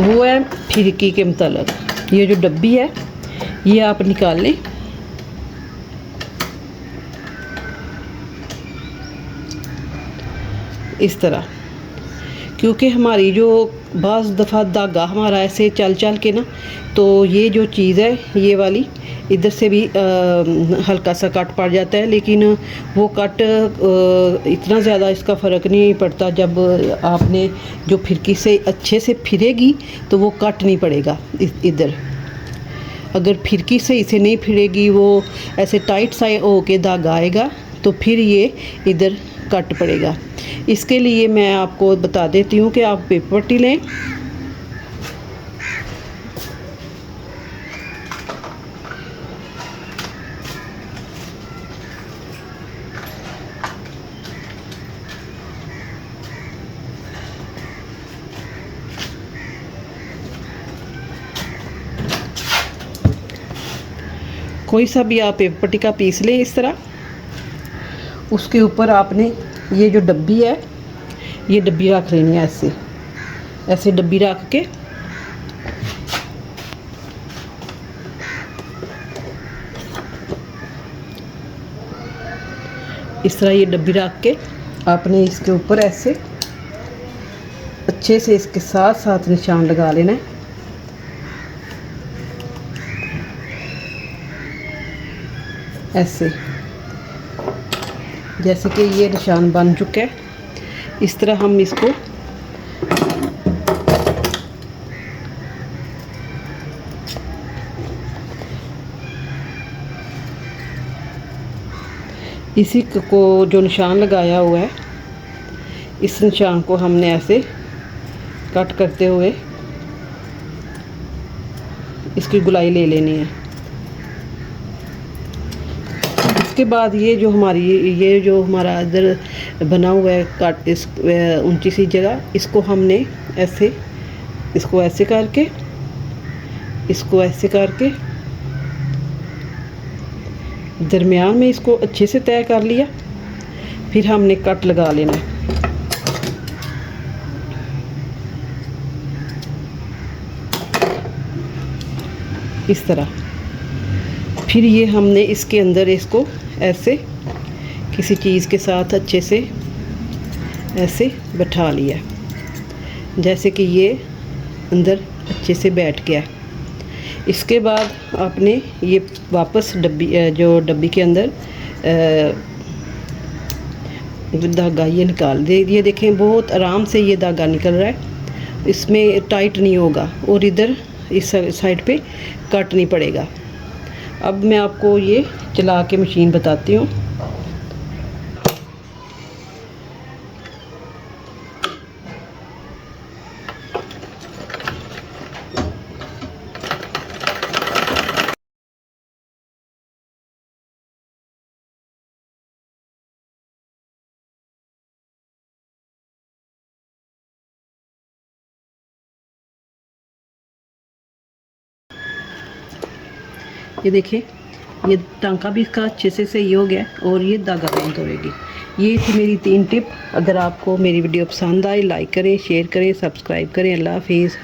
वो है फिरकी के मतलब। ये जो डब्बी है ये आप निकाल लें। इस तरह, क्योंकि हमारी जो बाज़ दफ़ा धागा हमारा ऐसे चल चल के ना, तो ये जो चीज़ है ये वाली इधर से भी हल्का सा कट पड़ जाता है, लेकिन वो कट इतना ज़्यादा इसका फ़र्क नहीं पड़ता। जब आपने जो फिरकी से अच्छे से फिरेगी तो वो कट नहीं पड़ेगा इधर। अगर फिरकी सही से नहीं फिरेगी, वो ऐसे टाइट सा हो के धागा आएगा तो फिर ये इधर कट पड़ेगा। इसके लिए मैं आपको बता देती हूँ कि आप पेपर पट्टी लें, कोई सा भी आप पेपर पट्टी का पीस लें इस तरह। उसके ऊपर आपने ये जो डब्बी है ये डब्बी रख लेनी है, ऐसे ऐसे डब्बी रख के इस तरह ये डब्बी रख के आपने इसके ऊपर ऐसे अच्छे से इसके साथ साथ निशान लगा लेना है। ऐसे, जैसे कि ये निशान बन चुका है, इस तरह हम इसको इसी को जो निशान लगाया हुआ है, इस निशान को हमने ऐसे कट करते हुए इसकी गुलाई ले लेनी है। इसके बाद ये जो हमारा इधर बना हुआ है कट, इस ऊंची सी जगह, इसको हमने ऐसे, इसको ऐसे करके, इसको ऐसे करके दरमियान में इसको अच्छे से तय कर लिया। फिर हमने कट लगा लेना है। इस तरह फिर ये हमने इसके अंदर इसको ऐसे किसी चीज़ के साथ अच्छे से ऐसे बैठा लिया, जैसे कि ये अंदर अच्छे से बैठ गया। इसके बाद आपने ये वापस डब्बी के अंदर धागा ये निकाल दे। ये देखें बहुत आराम से ये धागा निकल रहा है, इसमें टाइट नहीं होगा और इधर इस साइड पे कट नहीं पड़ेगा। अब मैं आपको ये चला के मशीन बताती हूँ। ये देखिए, ये टांका भी इसका अच्छे से सही हो गया और ये धागा बंद होएगी। ये थी मेरी 3 टिप। अगर आपको मेरी वीडियो पसंद आए, लाइक करें, शेयर करें, सब्सक्राइब करें। अल्लाह हाफिज़।